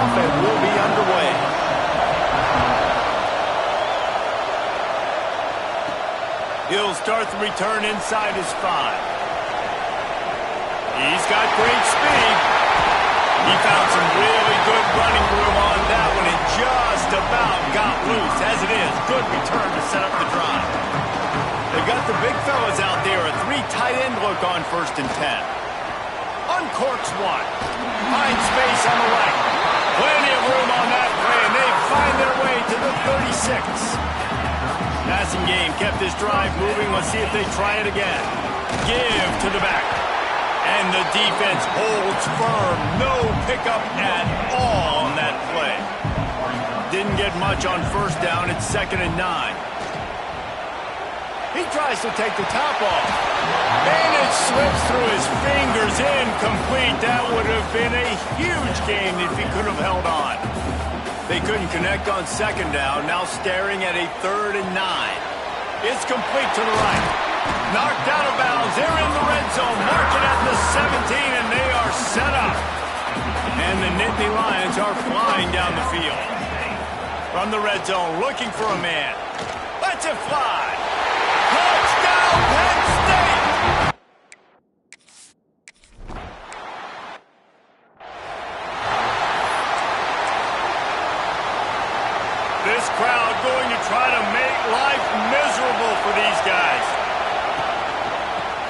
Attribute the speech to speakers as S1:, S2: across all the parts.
S1: off and we'll be underway. He'll start the return inside his 5. He's got great speed. He found some really good running room on that one and just about got loose. As it is, good return to set up the drive. They've got the big fellas out there. A 3 tight end look on 1st and 10. Uncorks 1. Find space on the right. Plenty of room on that play, and they find their way to the 36. Passing game kept this drive moving. Let's see if they try it again. Give to the back. And the defense holds firm. No pickup at all on that play. Didn't get much on 1st down. It's 2nd and 9. He tries to take the top off. And it slips through his fingers. Incomplete. That would have been a huge gain if he could have held on. They couldn't connect on 2nd down. Now staring at a 3rd and 9. It's complete to the right. Knocked out of bounds. They're in the red zone. Mark it at the 17, and they are set up. And the Nittany Lions are flying down the field. From the red zone, looking for a man. Let's it fly. Touchdown, Penn State! This crowd going to try to make life miserable for these guys.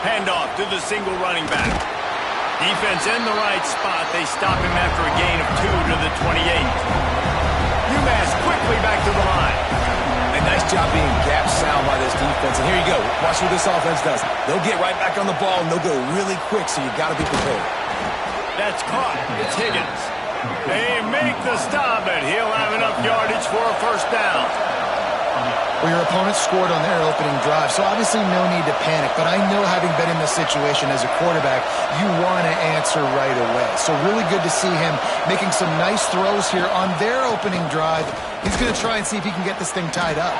S1: Handoff to the single running back. Defense in the right spot. They stop him after a gain of 2 to the 28. UMass quickly back to the line.
S2: A nice job being gap sound by this defense. And here you go. Watch what this offense does. They'll get right back on the ball, and they'll go really quick, so you got to be prepared.
S1: That's caught. It's Higgins. They make the stop, and he'll have enough yardage for a 1st down.
S3: Well, your opponent scored on their opening drive, so obviously no need to panic. But I know, having been in this situation as a quarterback, you want to answer right away. So really good to see him making some nice throws here on their opening drive. He's going to try and see if he can get this thing tied up.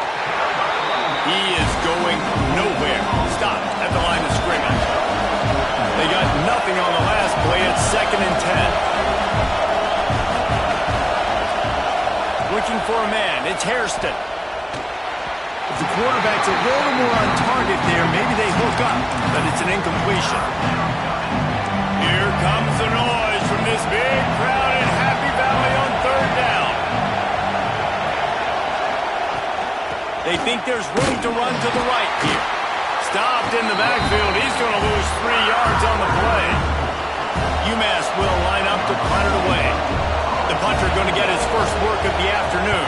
S1: He is going nowhere. Stopped at the line of scrimmage. They got nothing on the last play. It's 2nd and 10. Looking for a man. It's Hairston. If the quarterback's a little more on target there, maybe they hook up, but it's an incompletion. Here comes the noise from this big crowd in Happy Valley on 3rd down. They think there's room to run to the right here. Stopped in the backfield. He's going to lose 3 yards on the play. UMass will line up to punt it away. The punter going to get his first work of the afternoon.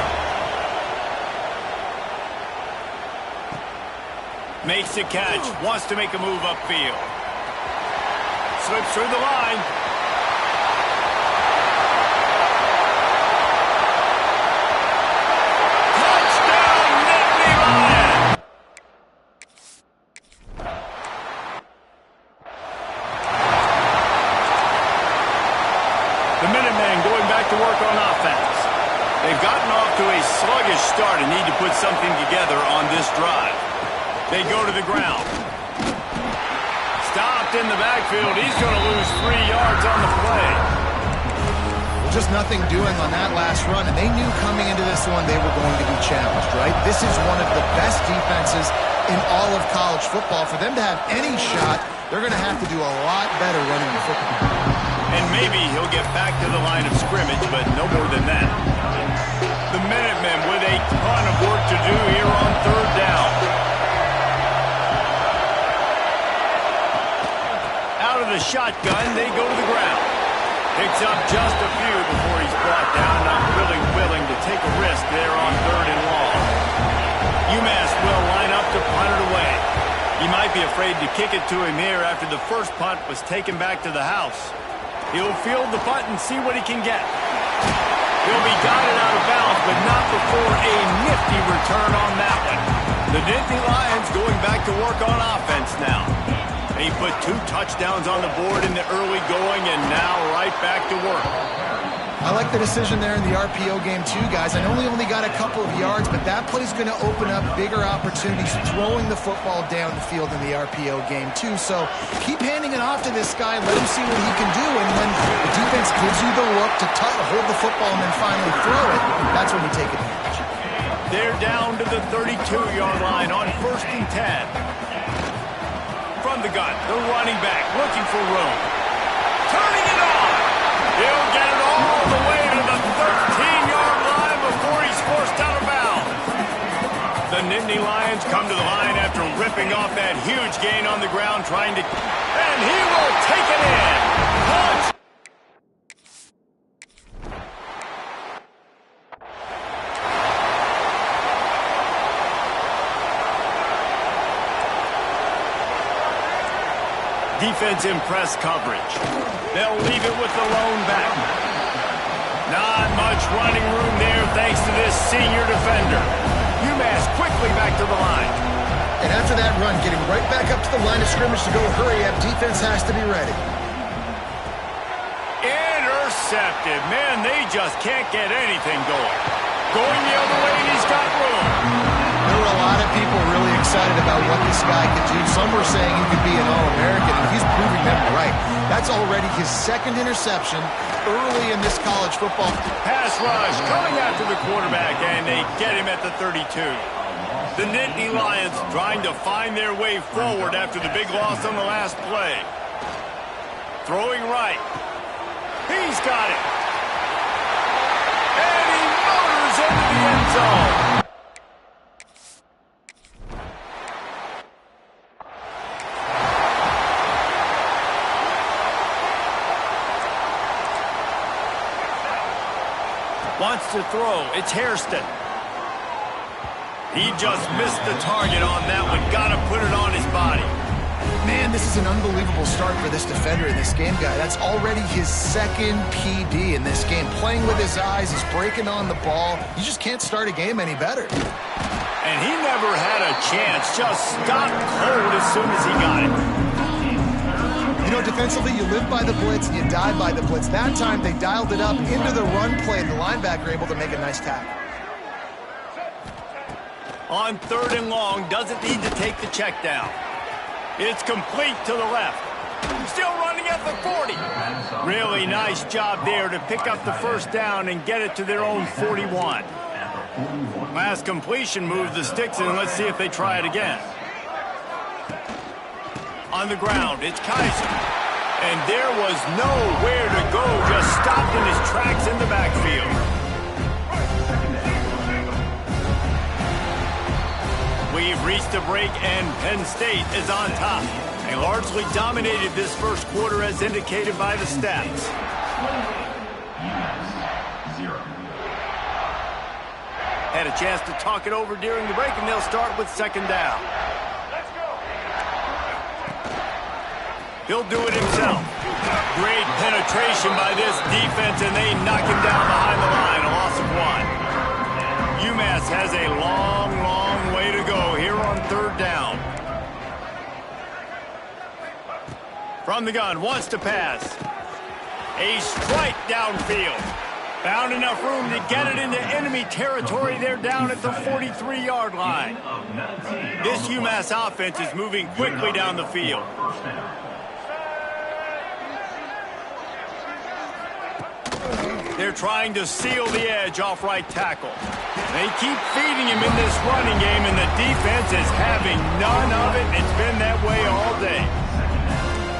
S1: Makes the catch. Wants to make a move upfield. Slips through the line. Touchdown, Nittany Lions! The Minutemen going back to work on offense. They've gotten off to a sluggish start and need to put something together on this drive. They go to the ground. Stopped in the backfield. He's going to lose 3 yards on the play.
S3: Just nothing doing on that last run, and they knew coming into this one they were going to be challenged, right? This is one of the best defenses in all of college football. For them to have any shot, they're going to have to do a lot better running the football.
S1: And maybe he'll get back to the line of scrimmage, but no more than that. The Minutemen with a ton of work to do here on 3rd down. Out of the shotgun, they go to the ground. Picks up just a few before he's brought down. Not really willing to take a risk there on 3rd and long. UMass will line up to punt it away. He might be afraid to kick it to him here after the first punt was taken back to the house. He'll field the punt and see what he can get. He'll be guided out of bounds, but not before a nifty return on that one. The Nittany Lions going back to work on offense now. They put 2 touchdowns on the board in the early going, and now right back to work.
S3: I like the decision there in the RPO game too, guys. I know he only got a couple of yards, but that play's going to open up bigger opportunities throwing the football down the field in the RPO game too. So keep handing it off to this guy. Let him see what he can do. And when the defense gives you the look to hold the football and then finally throw it, that's when you take advantage.
S1: They're down to the 32-yard line on 1st and 10. From the gun, the running back looking for room. Turning it on. He'll get it all the way to the 13-yard line before he's forced out of bounds. The Nittany Lions come to the line after ripping off that huge gain on the ground, trying to... And he will take it in. Punch. Defense in press coverage. They'll leave it with the lone back. Not much running room there thanks to this senior defender. UMass quickly back to the line.
S3: And after that run, getting right back up to the line of scrimmage to go hurry up, defense has to be ready.
S1: Intercepted. Man, they just can't get anything going. Going the other way, and he's got room.
S3: There were a lot of people really excited about what this guy could do. Some were saying he could be an All-American, and he's proving them right. That's already his second interception early in this college football.
S1: Pass rush coming after the quarterback, and they get him at the 32. The Nittany Lions trying to find their way forward after the big loss on the last play. Throwing right. He's got it. And he motors into the end zone. Wants to throw. It's Hairston. He just missed the target on that one. Got to put it on his body.
S3: Man, this is an unbelievable start for this defender in this game, guy. That's already his second PD in this game. Playing with his eyes, he's breaking on the ball. You just can't start a game any better.
S1: And he never had a chance. Just stopped cold as soon as he got it.
S3: You know, defensively, you live by the blitz, you die by the blitz. That time, they dialed it up into the run play, and the linebacker able to make a nice tackle.
S1: On 3rd and long, doesn't need to take the check down. It's complete to the left. Still running at the 40. Really nice job there to pick up the first down and get it to their own 41. Last completion moved the sticks in. Let's see if they try it again. On the ground, it's Kaiser. And there was nowhere to go, just stopped in his tracks in the backfield. We've reached a break, and Penn State is on top. They largely dominated this first quarter as indicated by the stats. Had a chance to talk it over during the break, and they'll start with 2nd down. He'll do it himself. Great penetration by this defense, and they knock him down behind the line. A loss of 1. UMass has a long, long way to go here on 3rd down. From the gun, wants to pass. A strike downfield. Found enough room to get it into enemy territory. They're down at the 43-yard line. This UMass offense is moving quickly down the field. They're trying to seal the edge off right tackle. They keep feeding him in this running game, and the defense is having none of it. It's been that way all day.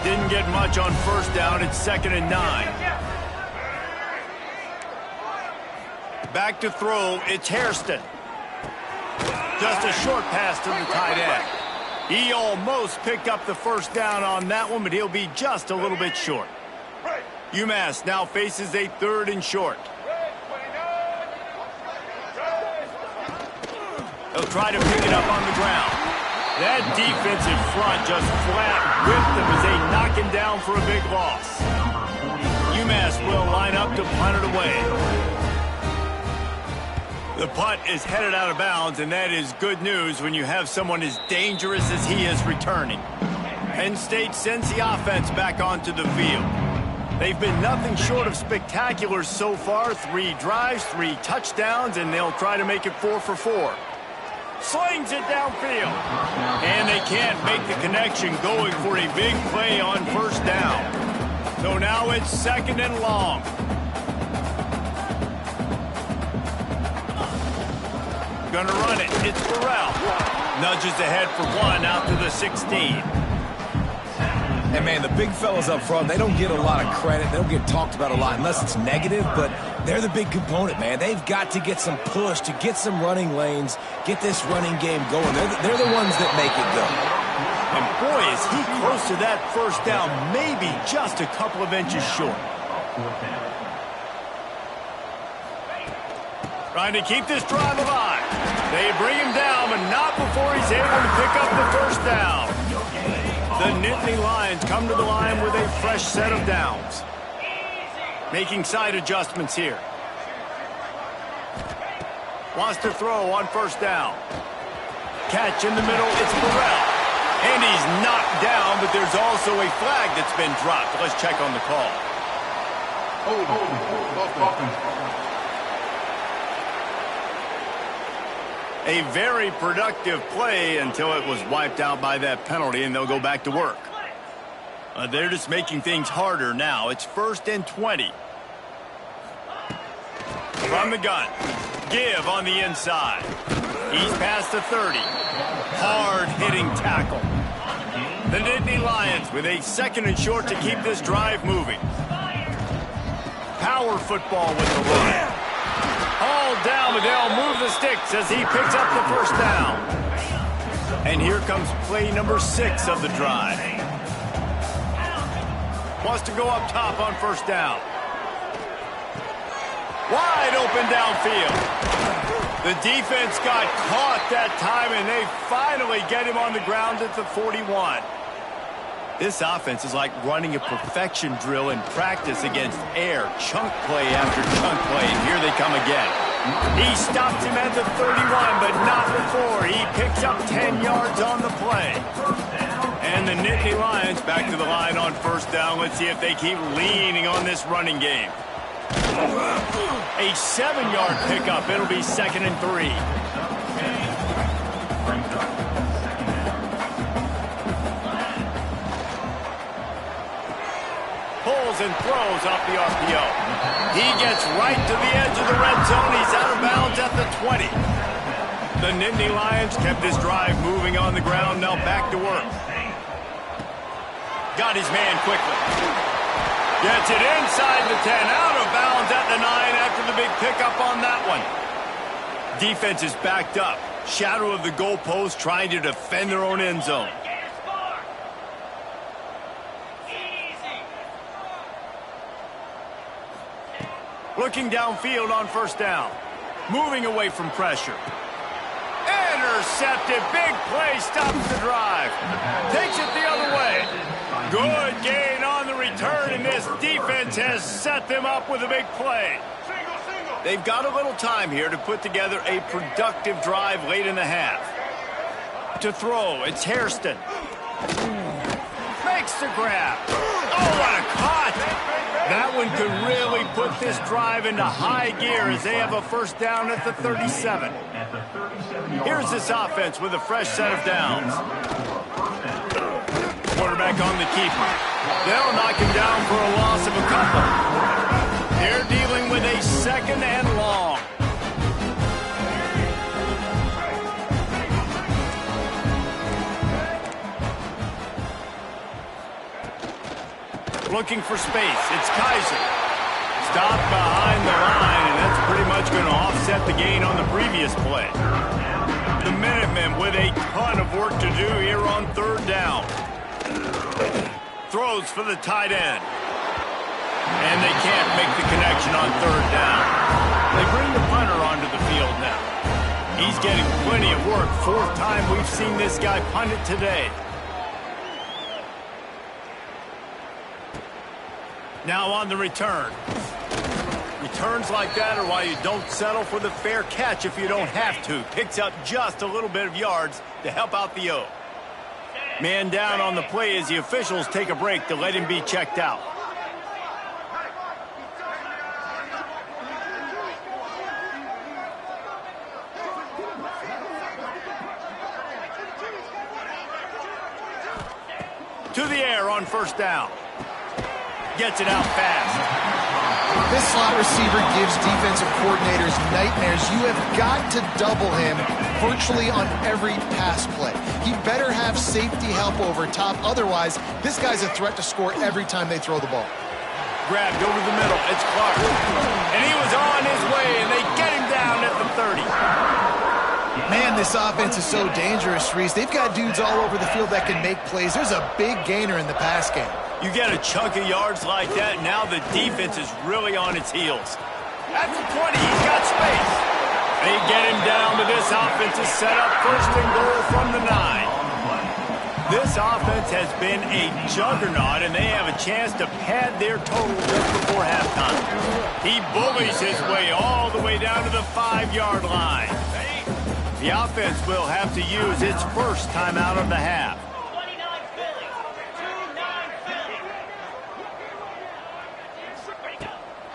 S1: Didn't get much on 1st down. It's 2nd and 9. Back to throw. It's Hairston. Just a short pass to the tight end. He almost picked up the first down on that one, but he'll be just a little bit short. UMass now faces a 3rd and short. They'll try to pick it up on the ground. That defensive front just flat whipped them as they knock him down for a big loss. UMass will line up to punt it away. The punt is headed out of bounds, and that is good news when you have someone as dangerous as he is returning. Penn State sends the offense back onto the field. They've been nothing short of spectacular so far. 3 drives, 3 touchdowns, and they'll try to make it 4 for 4. Slings it downfield. And they can't make the connection, going for a big play on 1st down. So now it's 2nd and long. Gonna run it. It's Burrell. Nudges ahead for 1 out to the 16.
S2: And, man, the big fellas up front, they don't get a lot of credit. They don't get talked about a lot unless it's negative, but they're the big component, man. They've got to get some push, to get some running lanes, get this running game going. They're the ones that make it go.
S1: And, boy, is he close to that first down, maybe just a couple of inches short. Trying to keep this drive alive. They bring him down, but not before he's able to pick up the first down. The Nittany Lions come to the line with a fresh set of downs. Making side adjustments here. Wants to throw on first down. Catch in the middle, it's Burrell. And he's knocked down, but there's also a flag that's been dropped. Let's check on the call. A very productive play until it was wiped out by that penalty, and they'll go back to work. They're just making things harder now. It's 1st and 20. From the gun. Give on the inside. He's past the 30. Hard-hitting tackle. The Nittany Lions with a 2nd and short to keep this drive moving. Power football with the run. All down, but they'll move the sticks as he picks up the first down. And here comes play number 6 of the drive. Wants to go up top on first down. Wide open downfield. The defense got caught that time, and they finally get him on the ground at the 41. This offense is like running a perfection drill in practice against air. Chunk play after chunk play, and here they come again. He stopped him at the 31, but not before. He picks up 10 yards on the play. And the Nittany Lions back to the line on first down. Let's see if they keep leaning on this running game. A 7-yard pickup. It'll be 2nd and 3. Pulls and throws off the RPO. He gets right to the edge of the red zone. He's out of bounds at the 20. The Nittany Lions kept this drive moving on the ground. Now back to work. Got his man quickly. Gets it inside the 10. Out of bounds at the 9 after the big pickup on that one. Defense is backed up. Shadow of the goalpost trying to defend their own end zone. Looking downfield on first down. Moving away from pressure. Intercepted. Big play. Stops the drive. Takes it the other way. Good gain on the return, and this defense has set them up with a big play. They've got a little time here to put together a productive drive late in the half. To throw, it's Hairston. Makes the grab. Oh, what a cut! That one could really put this drive into high gear as they have a first down at the 37. Here's this offense with a fresh set of downs. Quarterback on the keeper. They'll knock him down for a loss of a couple. They're dealing with a 2nd and long. Looking for space. It's Kaiser. Stopped behind the line, and that's pretty much going to offset the gain on the previous play. The Minutemen with a ton of work to do here on third down. Throws for the tight end. And they can't make the connection on third down. They bring the punter onto the field now. He's getting plenty of work. 4th time we've seen this guy punt it today. Now on the return. Returns like that are why you don't settle for the fair catch if you don't have to. Picks up just a little bit of yards to help out the O. Man down on the play as the officials take a break to let him be checked out. To the air on first down. gets it out fast.
S3: This slot receiver gives defensive coordinators nightmares. You have got to double him virtually on every pass play. He better have safety help over top. Otherwise, this guy's a threat to score every time they throw the ball.
S1: Grabbed over the middle. It's Clark. And he was on his way, and they get him down at the 30.
S3: Man, this offense is so dangerous, Reese. They've got dudes all over the field that can make plays. There's a big gainer in the pass game.
S1: You get a chunk of yards like that, now the defense is really on its heels. At the 20, he's got space. They get him down to this offensive setup, first and goal from the 9. This offense has been a juggernaut, and they have a chance to pad their total just before halftime. He bullies his way all the way down to the 5-yard line. The offense will have to use its first timeout of the half.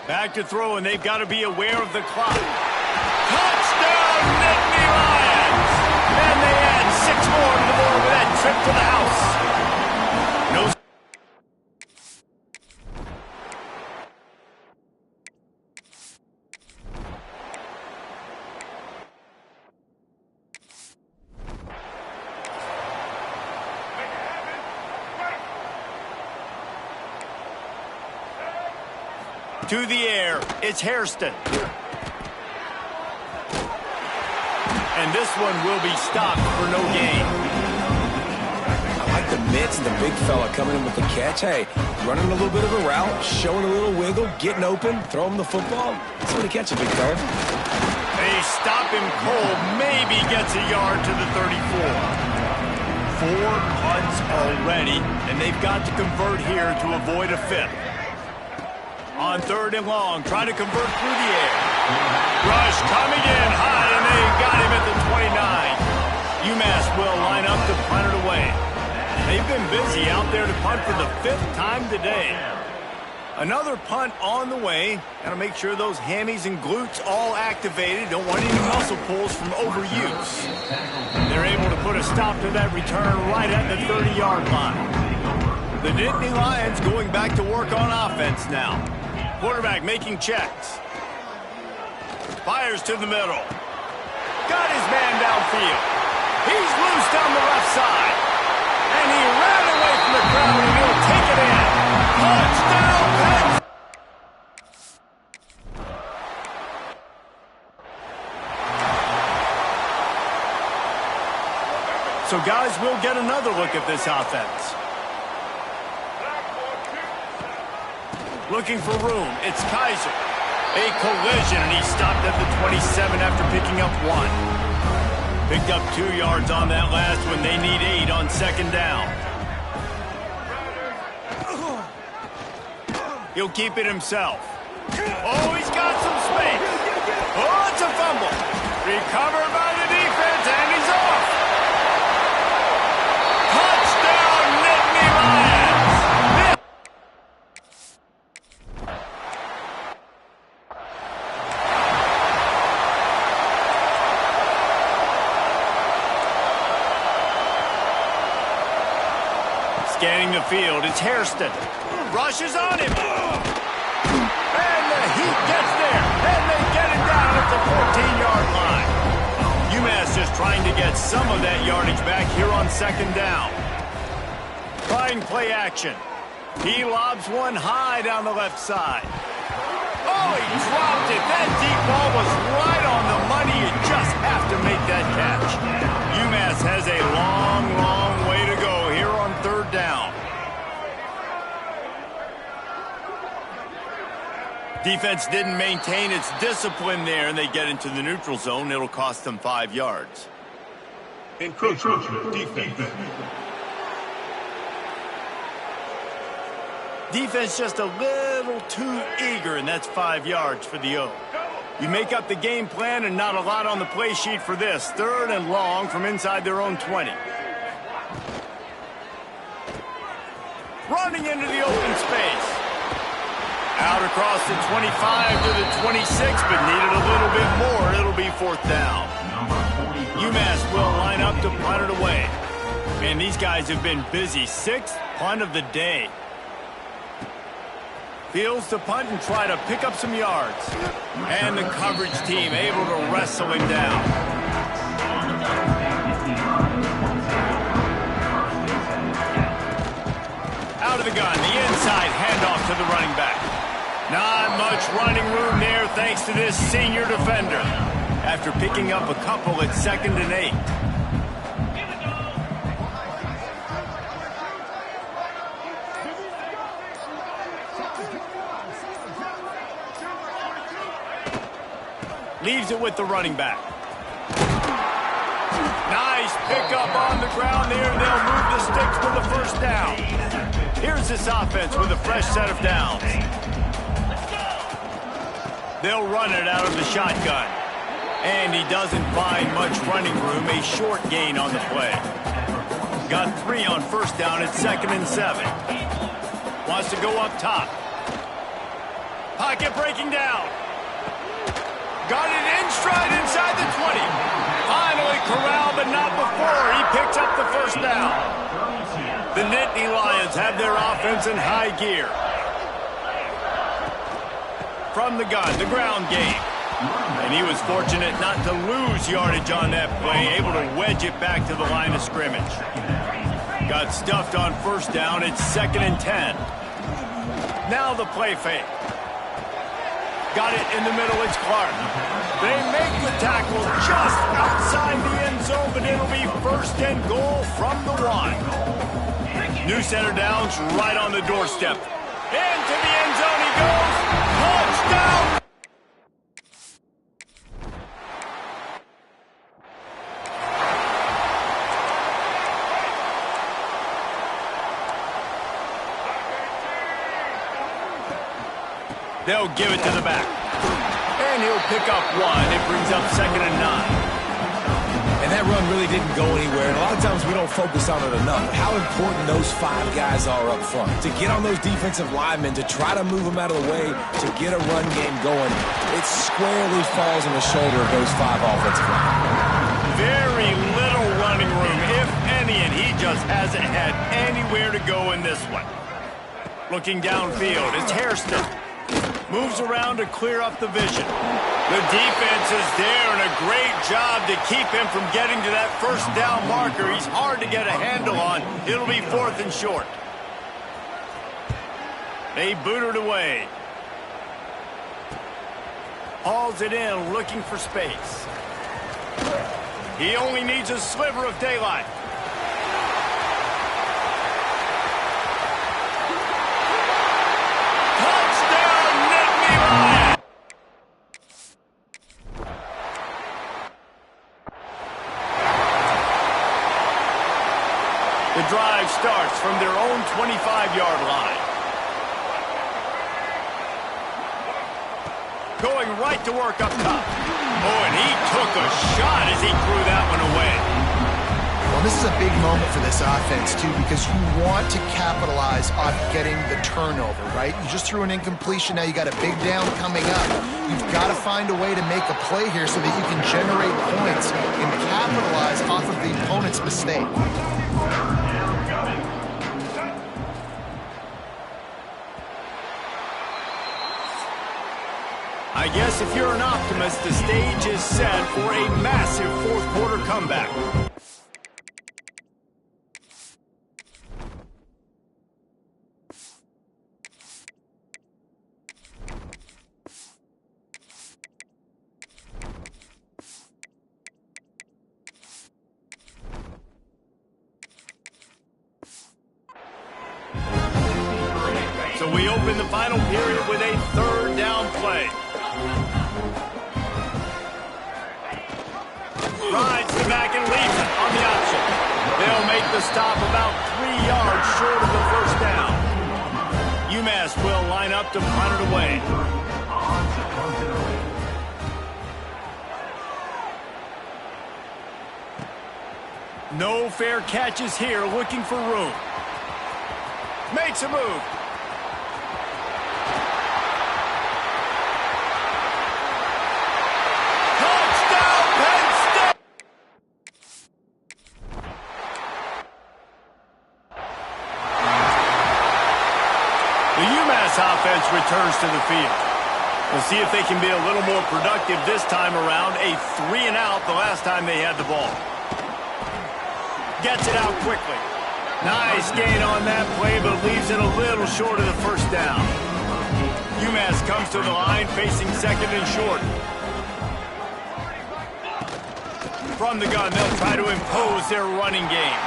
S1: Back to throw, and they've got to be aware of the clock. Touchdown, Nittany Lions! And they add 6 more to the board with that trip to the house. No. To the air, it's Hairston. And this one will be stopped for no gain.
S2: I like the mitts and the big fella coming in with the catch. Hey, running a little bit of a route, showing a little wiggle, getting open, throw him the football. That's what he catches, big fella.
S1: They stop him cold, maybe gets a yard to the 34. 4 punts already, and they've got to convert here to avoid a 5th. On 3rd and long, trying to convert through the air. Rush coming in high, and they got him at the 29. UMass will line up to punt it away. They've been busy out there to punt for the 5th time today. Another punt on the way. Got to make sure those hammies and glutes all activated. Don't want any muscle pulls from overuse. They're able to put a stop to that return right at the 30-yard line. The Nittany Lions going back to work on offense now. Quarterback making checks. Fires to the middle. Got his man downfield. He's loose down the left side. And he ran away from the crowd, and he'll take it in. Touchdown, Penn. So, guys, we'll get another look at this offense. Looking for room. It's Kaiser. A collision, and he stopped at the 27 after picking up 1. Picked up 2 yards on that last one. They need 8 on 2nd down. He'll keep it himself. Oh, he's got some space. Oh, it's a fumble. Recovered by the defense, and he's off. Touchdown, Nittany Lions. Scanning the field, it's Hairston. Rushes on him. And the Heat gets there. And they get him down at the 14-yard line. UMass just trying to get some of that yardage back here on 2nd down. Trying play action. He lobs one high down the left side. Oh, he dropped it. That deep ball was right on the money. You just have to make that catch. UMass has a long, long way to go here on 3rd down. Defense didn't maintain its discipline there, and they get into the neutral zone. It'll cost them 5 yards.
S4: Encroachment defense.
S1: Defense just a little too eager, and that's 5 yards for the O. You make up the game plan and not a lot on the play sheet for this. 3rd and long from inside their own 20. Running into the open space. Out across the 25 to the 26, but needed a little bit more. It'll be 4th down. UMass will line up to punt it away. Man, these guys have been busy. 6th punt of the day. Feels the punt and try to pick up some yards. And the coverage team able to wrestle him down. Out of the gun, the inside handoff to the running back. Not much running room there thanks to this senior defender. After picking up a couple at 2nd and 8. Leaves it with the running back. Nice pickup on the ground there. They'll move the sticks for the first down. Here's this offense with a fresh set of downs. They'll run it out of the shotgun. And he doesn't find much running room. A short gain on the play. Got 3 on first down at 2nd and 7. Wants to go up top. Pocket breaking down. Got it in stride inside the 20. Finally corralled, but not before. He picks up the first down. The Nittany Lions have their offense in high gear. From the gun, the ground game. And he was fortunate not to lose yardage on that play, able to wedge it back to the line of scrimmage. Got stuffed on first down at 2nd and 10. Now the play fake. Got it in the middle, it's Clark. They make the tackle just outside the end zone, but it'll be 1st and goal from the 1. New center downs right on the doorstep. Into the end zone he goes. Touchdown! They'll give it to the back. And he'll pick up 1. It brings up 2nd and 9.
S2: And that run really didn't go anywhere. And a lot of times we don't focus on it enough. How important those 5 guys are up front. To get on those defensive linemen, to try to move them out of the way, to get a run game going. It squarely falls on the shoulder of those 5 offensive linemen.
S1: Very little running room, if any, and he just hasn't had anywhere to go in this one. Looking downfield, it's Hairston. Moves around to clear up the vision. The defense is there, and a great job to keep him from getting to that first down marker. He's hard to get a handle on. It'll be 4th and short. They boot it away. Hauls it in, looking for space. He only needs a sliver of daylight. The drive starts from their own 25-yard line. Going right to work up top. Oh, and he took a shot as he threw that one away.
S3: Well, this is a big moment for this offense, too, because you want to capitalize on getting the turnover, right? You just threw an incompletion. Now you got a big down coming up. You've got to find a way to make a play here so that you can generate points and capitalize off of the opponent's mistake.
S1: I guess if you're an optimist, the stage is set for a massive 4th quarter comeback. So we open the final period with a 3rd down play. Rides the back and leaves it on the option. They'll make the stop about 3 yards short of the first down. UMass will line up to punt it away. No fair catches here, looking for room. Makes a move. Offense returns to the field. We'll see if they can be a little more productive this time around. A 3-and-out the last time they had the ball. Gets it out quickly. Nice gain on that play, but leaves it a little short of the first down. UMass comes to the line, facing second and short. From the gun, they'll try to impose their running game.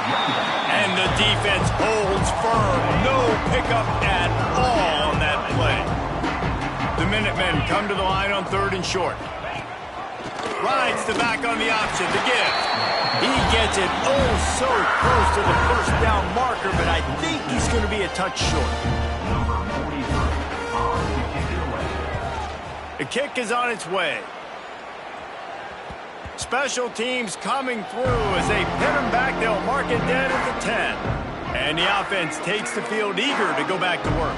S1: And the defense holds firm. No pickup at all on that play. The Minutemen come to the line on third and short. Rides the back on the option to give. He gets it oh so close to the first down marker, but I think he's going to be a touch short. The kick is on its way. Special teams coming through as they pin him back. They'll mark it dead at the 10. And the offense takes the field eager to go back to work.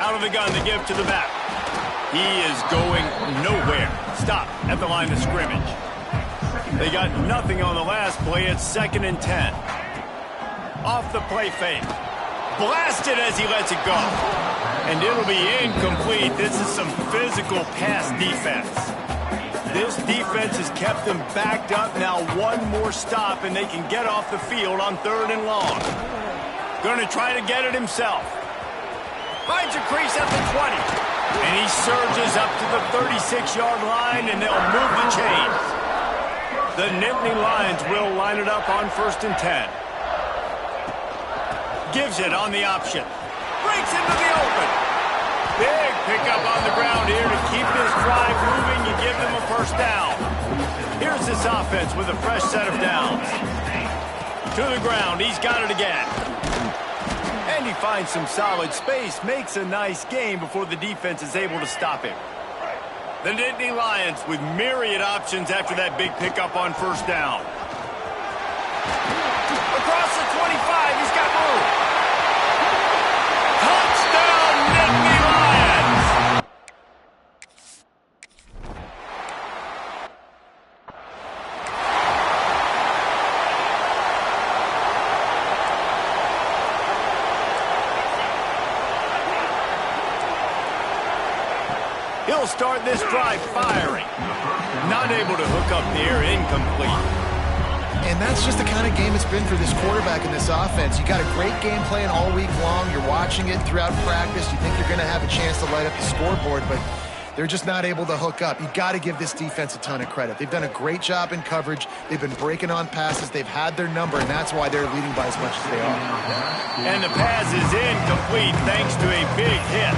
S1: Out of the gun to give to the back. He is going nowhere. Stop at the line of scrimmage. They got nothing on the last play. It's 2nd and 10. Off the play fake. Blasted as he lets it go. And it'll be incomplete. This is some physical pass defense. This defense has kept them backed up. Now one more stop and they can get off the field on 3rd and long. Going to try to get it himself. Finds a crease at the 20. And he surges up to the 36-yard line, and they'll move the chains. The Nittany Lions will line it up on 1st and 10. Gives it on the option. Breaks into the open. Big pickup on the ground here to keep this drive moving. You give them a first down. Here's this offense with a fresh set of downs. To the ground. He's got it again. And he finds some solid space, makes a nice game before the defense is able to stop him. The Nittany Lions with myriad options after that big pickup on first down. Across the 25, he's got room. Touchdown, Nittany Lions! He'll start this drive firing. Not able to hook up there, incomplete.
S3: And that's just the kind of game it's been for this quarterback in this offense. You got a great game plan all week long. You're watching it throughout practice. You think you're going to have a chance to light up the scoreboard, but they're just not able to hook up. You got to give this defense a ton of credit. They've done a great job in coverage. They've been breaking on passes. They've had their number, and that's why they're leading by as much as they are.
S1: And the pass is incomplete thanks to a big hit.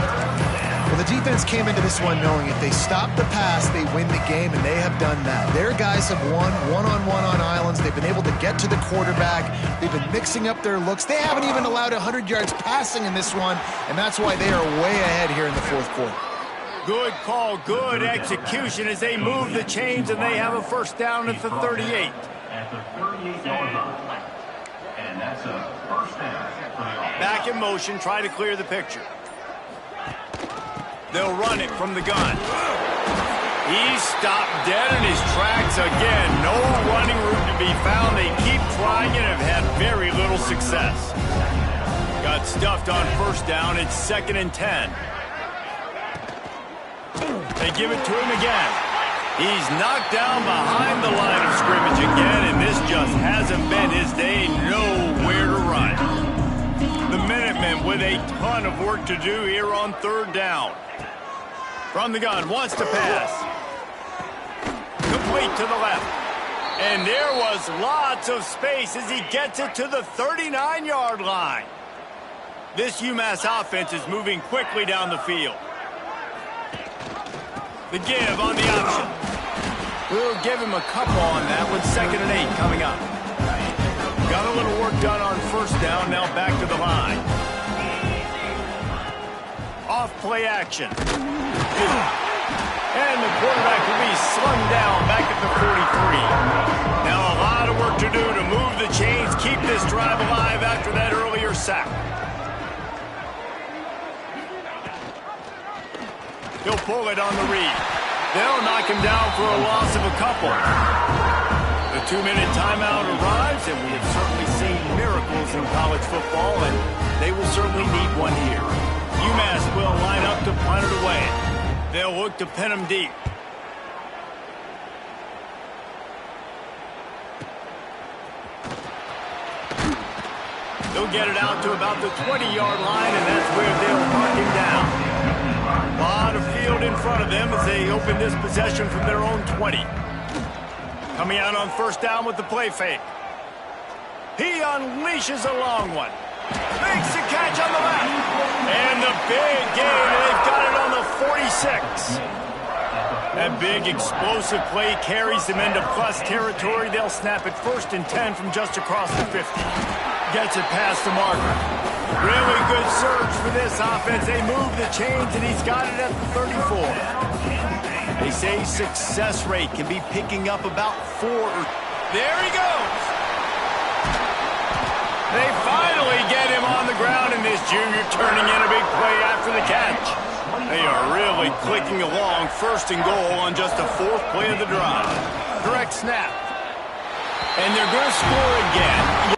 S3: Well, the defense came into this one knowing if they stop the pass, they win the game, and they have done that. Their guys have won one-on-one on islands. They've been able to get to the quarterback. They've been mixing up their looks. They haven't even allowed 100 yards passing in this one, and that's why they are way ahead here in the fourth quarter.
S1: Good call, good execution as they move the chains, and they have a first down at the 38.
S4: At the 38-yard line. And that's a first down.
S1: Back in motion, try to clear the picture. They'll run it from the gun. He's stopped dead in his tracks again. No running room to be found. They keep trying and have had very little success. Got stuffed on first down. It's 2nd and 10. They give it to him again. He's knocked down behind the line of scrimmage again, and this just hasn't been his day. Nowhere to run. The Minutemen with a ton of work to do here on 3rd down. From the gun, wants to pass. Complete to the left. And there was lots of space as he gets it to the 39-yard line. This UMass offense is moving quickly down the field. The give on the option. We'll give him a couple on that with 2nd and 8 coming up. Got a little work done on first down, now back to the line. Off play action. And the quarterback will be slung down back at the 43. Now a lot of work to do to move the chains, keep this drive alive after that earlier sack. He'll pull it on the read. They'll knock him down for a loss of a couple. The 2-minute timeout arrives, and we have certainly seen college football, and they will certainly need one here. UMass will line up to punt it away. They'll look to pin them deep. They'll get it out to about the 20-yard line, and that's where they'll mark him down. A lot of field in front of them as they open this possession from their own 20. Coming out on first down with the play fake. He unleashes a long one. Makes the catch on the left. And the big gain, and they've got it on the 46. That big explosive play carries them into plus territory. They'll snap it 1st and 10 from just across the 50. Gets it past the marker. Really good surge for this offense. They move the chains, and he's got it at the 34. They say success rate can be picking up about 4. There he goes. They finally get him on the ground, and this junior turning in a big play after the catch. They are really clicking along. 1st and goal on just the 4th play of the drive. Direct snap. And they're going to score again.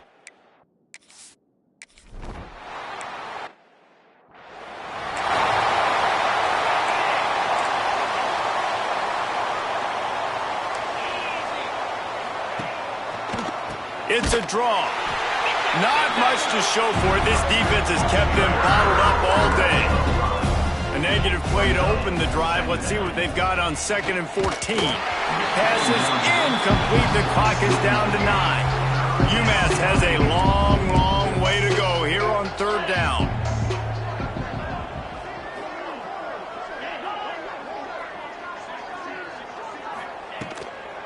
S1: It's a draw. Not much to show for it. This defense has kept them bottled up all day. A negative play to open the drive. Let's see what they've got on 2nd and 14. Pass is incomplete. The clock is down to 9. UMass has a long, long way to go here on 3rd down.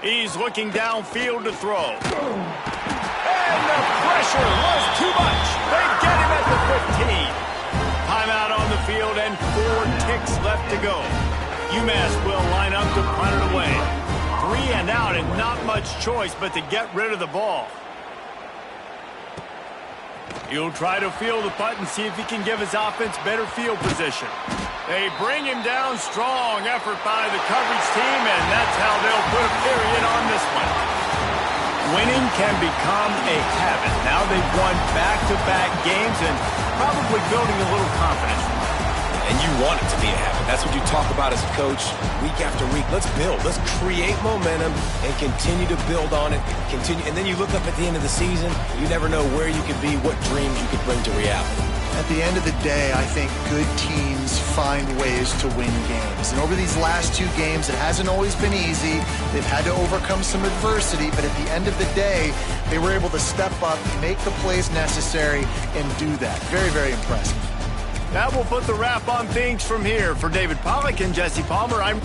S1: He's looking downfield to throw. And the pressure was too much. They get him at the 15. Timeout on the field and 4 ticks left to go. UMass will line up to punt it away. 3 and out, and not much choice but to get rid of the ball. He'll try to field the punt and see if he can give his offense better field position. They bring him down. Strong effort by the coverage team, and that's how they'll put a period on this one. Winning can become a habit. Now they've won back-to-back games and probably building a little confidence.
S2: And you want it to be a habit. That's what you talk about as a coach week after week. Let's build. Let's create momentum and continue to build on it. And then you look up at the end of the season, you never know where you could be, what dreams you could bring to reality.
S3: At the end of the day, I think good teams find ways to win games. And over these last 2 games, it hasn't always been easy. They've had to overcome some adversity, but at the end of the day, they were able to step up, make the plays necessary, and do that. Very, very impressive.
S1: That will put the wrap on things from here. For David Pollack and Jesse Palmer, I'm